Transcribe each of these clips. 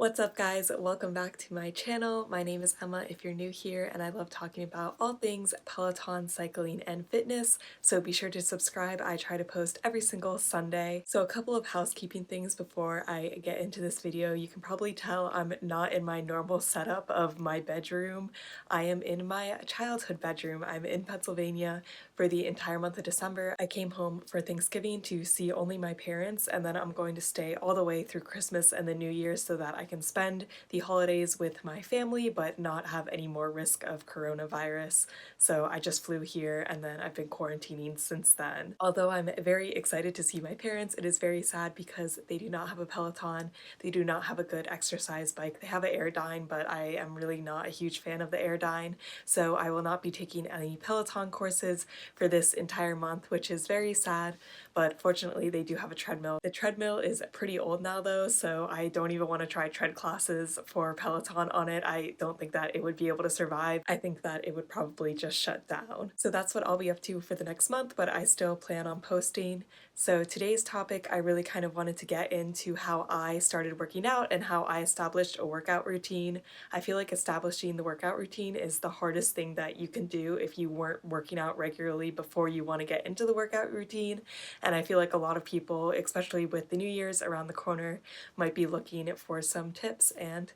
What's up guys? Welcome back to my channel. My name is Emma if you're new here, and I love talking about all things Peloton, cycling, and fitness, so be sure to subscribe. I try to post every single Sunday. So a couple of housekeeping things before I get into this video. You can probably tell I'm not in my normal setup of my bedroom. I am in my childhood bedroom. I'm in Pennsylvania for the entire month of December. I came home for Thanksgiving to see only my parents, and then I'm going to stay all the way through Christmas and the New Year so that I can spend the holidays with my family but not have any more risk of coronavirus. So I just flew here and then I've been quarantining since then. Although I'm very excited to see my parents, it is very sad because they do not have a Peloton, they do not have a good exercise bike. They have an Airdyne, but I am really not a huge fan of the Airdyne, so I will not be taking any Peloton courses for this entire month, which is very sad, but fortunately they do have a treadmill. The treadmill is pretty old now though, so I don't even want to try tread classes for Peloton on it. I don't think that it would be able to survive. I think that it would probably just shut down. So that's what I'll be up to for the next month, but I still plan on posting. So today's topic, I really kind of wanted to get into how I started working out and how I established a workout routine. I feel like establishing the workout routine is the hardest thing that you can do if you weren't working out regularly before you want to get into the workout routine. And I feel like a lot of people, especially with the New Year's around the corner, might be looking for some tips, and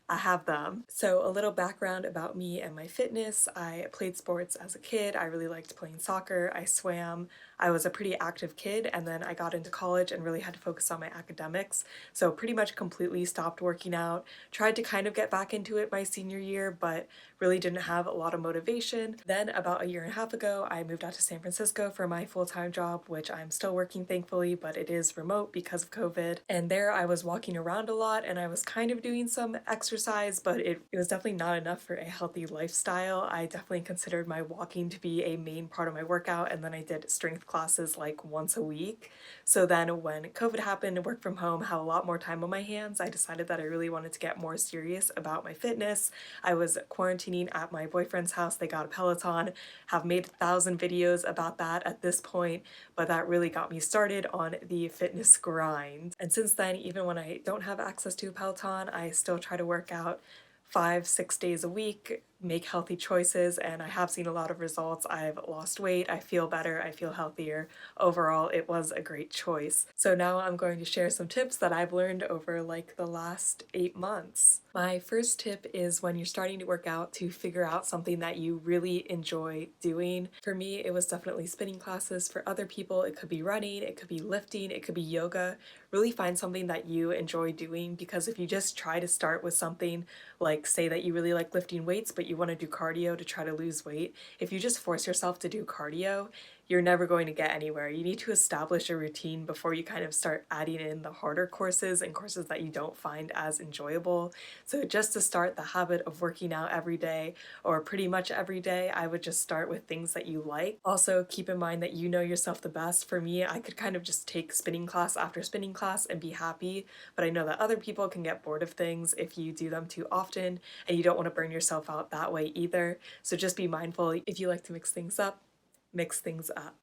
I have them. So a little background about me and my fitness. I played sports as a kid. I really liked playing soccer. I swam. I was a pretty active kid, and then I got into college and really had to focus on my academics. So pretty much completely stopped working out. Tried to kind of get back into it my senior year, but really didn't have a lot of motivation. Then about a year and a half ago, I moved out to San Francisco for my full-time job, which I'm still working thankfully, but it is remote because of COVID. And there I was walking around a lot and I was kind of doing some exercise, but it was definitely not enough for a healthy lifestyle. I definitely considered my walking to be a main part of my workout, and then I did strength classes like once a week. So then when COVID happened and work from home, had a lot more time on my hands, I decided that I really wanted to get more serious about my fitness. I was quarantining at my boyfriend's house. They got a Peloton, have made 1,000 videos about that at this point, but that really got me started on the fitness grind. And since then, even when I don't have access to a Peloton, I still try to work out 5, 6 days a week, make healthy choices, and I have seen a lot of results. I've lost weight, I feel better, I feel healthier. Overall, it was a great choice. So now I'm going to share some tips that I've learned over like the last 8 months. My first tip is when you're starting to work out to figure out something that you really enjoy doing. For me, it was definitely spinning classes. For other people, it could be running, it could be lifting, it could be yoga. Really find something that you enjoy doing, because if you just try to start with something like, say that you really like lifting weights but you want to do cardio to try to lose weight, if you just force yourself to do cardio, you're never going to get anywhere. You need to establish a routine before you kind of start adding in the harder courses and courses that you don't find as enjoyable. So just to start the habit of working out every day, or pretty much every day, I would just start with things that you like. Also, keep in mind that you know yourself the best. For me, I could kind of just take spinning class after spinning class and be happy, but I know that other people can get bored of things if you do them too often, and you don't want to burn yourself out that way either. So just be mindful. If you like to mix things up.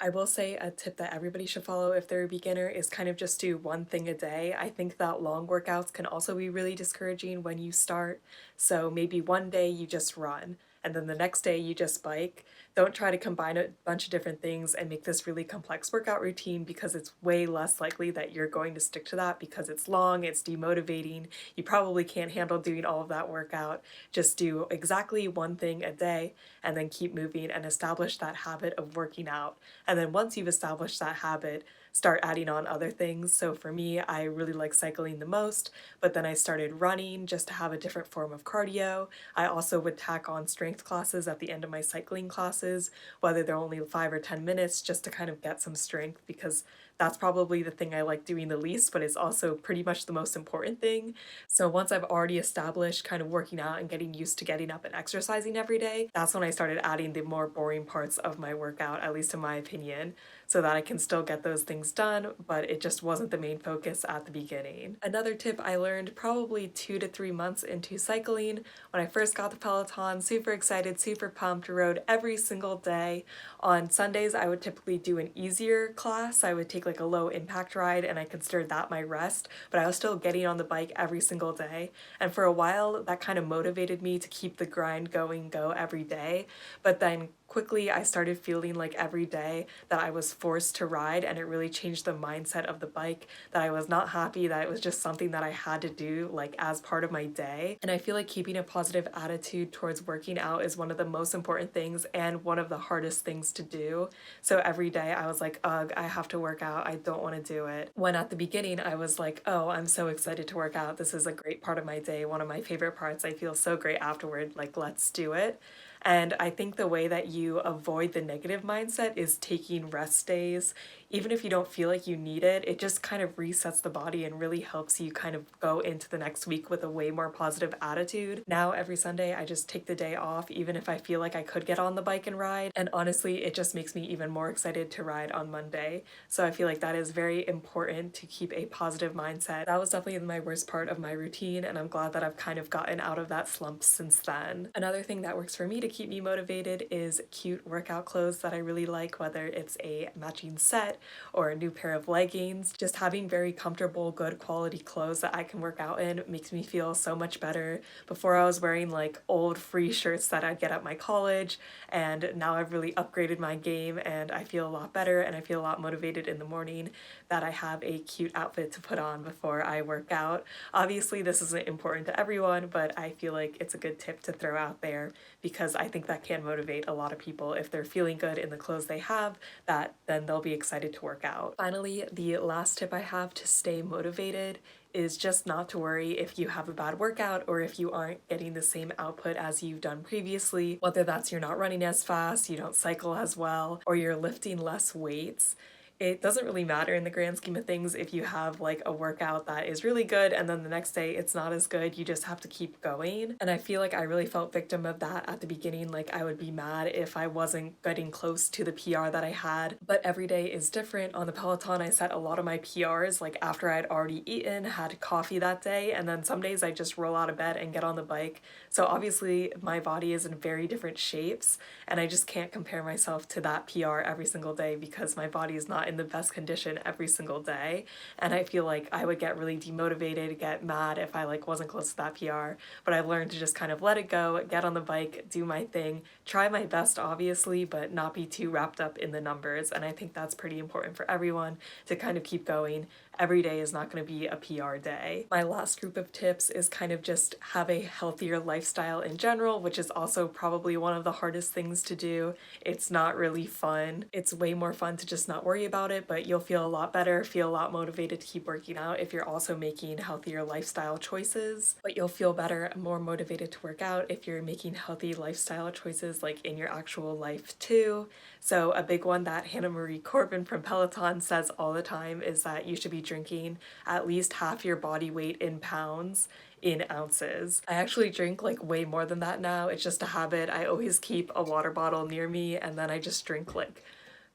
I will say a tip that everybody should follow if they're a beginner is kind of just do one thing a day. I think that long workouts can also be really discouraging when you start. So maybe one day you just run, and then the next day you just bike. Don't try to combine a bunch of different things and make this really complex workout routine, because it's way less likely that you're going to stick to that because it's long, it's demotivating. You probably can't handle doing all of that workout. Just do exactly one thing a day and then keep moving and establish that habit of working out. And then once you've established that habit, start adding on other things. So for me, I really like cycling the most, but then I started running just to have a different form of cardio. I also would tack on strength classes at the end of my cycling classes, whether they're only 5 or 10 minutes, just to kind of get some strength, because that's probably the thing I like doing the least, but it's also pretty much the most important thing. So once I've already established kind of working out and getting used to getting up and exercising every day, that's when I started adding the more boring parts of my workout, at least in my opinion, so that I can still get those things done, but it just wasn't the main focus at the beginning. Another tip I learned probably 2 to 3 months into cycling, when I first got the Peloton, super excited, super pumped, rode every single day. On Sundays, I would typically do an easier class. I would take like a low impact ride and I considered that my rest, but I was still getting on the bike every single day. And for a while, that kind of motivated me to keep the grind going, go every day. But then quickly I started feeling like every day that I was forced to ride, and it really changed the mindset of the bike, that I was not happy, that it was just something that I had to do like as part of my day. And I feel like keeping a positive attitude towards working out is one of the most important things and one of the hardest things to do. So every day I was like, ugh, I have to work out. I don't want to do it. When at the beginning I was like, oh, I'm so excited to work out. This is a great part of my day. One of my favorite parts. I feel so great afterward. Like, let's do it. And I think the way that you avoid the negative mindset is taking rest days. Even if you don't feel like you need it, it just kind of resets the body and really helps you kind of go into the next week with a way more positive attitude. Now, every Sunday, I just take the day off, even if I feel like I could get on the bike and ride. And honestly, it just makes me even more excited to ride on Monday. So I feel like that is very important to keep a positive mindset. That was definitely my worst part of my routine, and I'm glad that I've kind of gotten out of that slump since then. Another thing that works for me to keep me motivated is cute workout clothes that I really like, whether it's a matching set or a new pair of leggings. Just having very comfortable, good quality clothes that I can work out in makes me feel so much better. Before I was wearing like old free shirts that I'd get at my college, and now I've really upgraded my game and I feel a lot better and I feel a lot motivated in the morning that I have a cute outfit to put on before I work out. Obviously, this isn't important to everyone, but I feel like it's a good tip to throw out there because I think that can motivate a lot of people. If they're feeling good in the clothes they have, that then they'll be excited to work out. Finally, the last tip I have to stay motivated is just not to worry if you have a bad workout or if you aren't getting the same output as you've done previously, whether that's you're not running as fast, you don't cycle as well, or you're lifting less weights. It doesn't really matter in the grand scheme of things if you have like a workout that is really good and then the next day it's not as good. You just have to keep going. And I feel like I really felt victim of that at the beginning. Like, I would be mad if I wasn't getting close to the PR that I had. But every day is different. On the Peloton, I set a lot of my PRs like after I'd already eaten, had coffee that day, and then some days I just roll out of bed and get on the bike. So obviously my body is in very different shapes, and I just can't compare myself to that PR every single day because my body is not in the best condition every single day. And I feel like I would get really demotivated, get mad if I like wasn't close to that PR. But I've learned to just kind of let it go, get on the bike, do my thing, try my best obviously, but not be too wrapped up in the numbers. And I think that's pretty important for everyone to kind of keep going. Every day is not going to be a PR day. My last group of tips is kind of just have a healthier lifestyle in general, which is also probably one of the hardest things to do. It's not really fun. It's way more fun to just not worry about it, but you'll feel a lot better, feel a lot motivated to keep working out if you're also making healthier lifestyle choices. But you'll feel better and more motivated to work out if you're making healthy lifestyle choices like in your actual life too. So a big one that Hannah Marie Corbin from Peloton says all the time is that you should be drinking at least half your body weight in pounds in ounces. I actually drink like way more than that now. It's just a habit. I always keep a water bottle near me and then I just drink like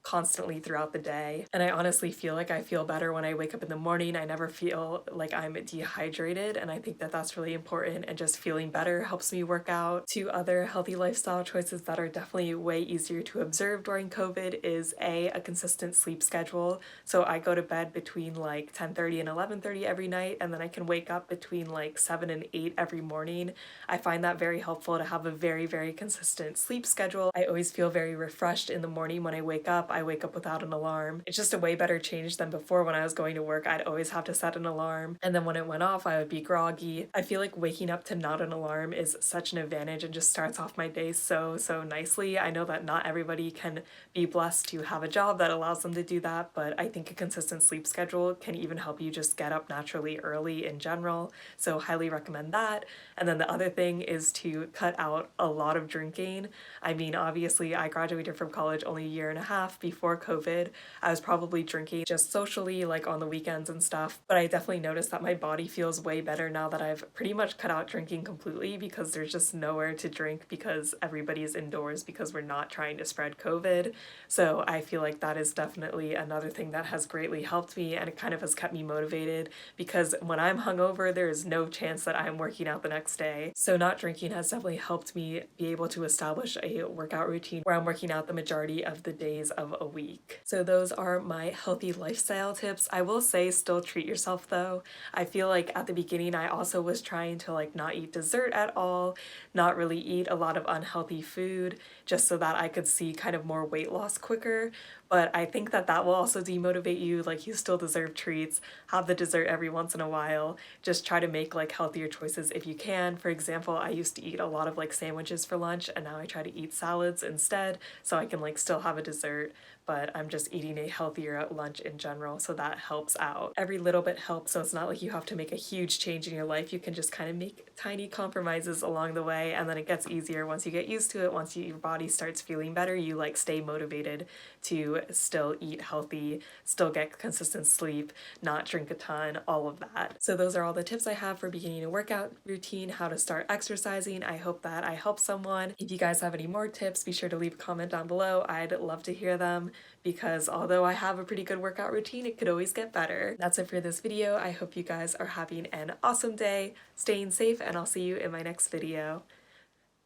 constantly throughout the day. And I honestly feel like I feel better when I wake up in the morning. I never feel like I'm dehydrated, and I think that that's really important, and just feeling better helps me work out. Two other healthy lifestyle choices that are definitely way easier to observe during COVID is a consistent sleep schedule. So I go to bed between like 10:30 and 11:30 every night, and then I can wake up between like 7 and 8 every morning. I find that very helpful to have a very, very consistent sleep schedule. I always feel very refreshed in the morning when I wake up. I wake up without an alarm. It's just a way better change than before. When I was going to work, I'd always have to set an alarm, and then when it went off, I would be groggy. I feel like waking up to not an alarm is such an advantage and just starts off my day so nicely. I know that not everybody can be blessed to have a job that allows them to do that, but I think a consistent sleep schedule can even help you just get up naturally early in general. So highly recommend that. And then the other thing is to cut out a lot of drinking. I mean, obviously I graduated from college only a year and a half. Before COVID, I was probably drinking just socially, like on the weekends and stuff, but I definitely noticed that my body feels way better now that I've pretty much cut out drinking completely, because there's just nowhere to drink because everybody's indoors because we're not trying to spread COVID. So I feel like that is definitely another thing that has greatly helped me, and it kind of has kept me motivated, because when I'm hungover, there is no chance that I'm working out the next day. So not drinking has definitely helped me be able to establish a workout routine where I'm working out the majority of the days of a week. So those are my healthy lifestyle tips. I will say still treat yourself though. I feel like at the beginning I also was trying to like not eat dessert at all, not really eat a lot of unhealthy food, just so that I could see kind of more weight loss quicker. But I think that that will also demotivate you. Like, you still deserve treats. Have the dessert every once in a while. Just try to make like healthier choices if you can. For example, I used to eat a lot of like sandwiches for lunch, and now I try to eat salads instead so I can like still have a dessert, but I'm just eating a healthier lunch in general, so that helps out. Every little bit helps, so it's not like you have to make a huge change in your life. You can just kind of make tiny compromises along the way, and then it gets easier once you get used to it. Once your body starts feeling better, you like stay motivated to still eat healthy, still get consistent sleep, not drink a ton, all of that. So those are all the tips I have for beginning a workout routine, how to start exercising. I hope that I help someone. If you guys have any more tips, be sure to leave a comment down below. I'd love to hear them, because although I have a pretty good workout routine, it could always get better. That's it for this video. I hope you guys are having an awesome day, staying safe, and I'll see you in my next video.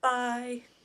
Bye!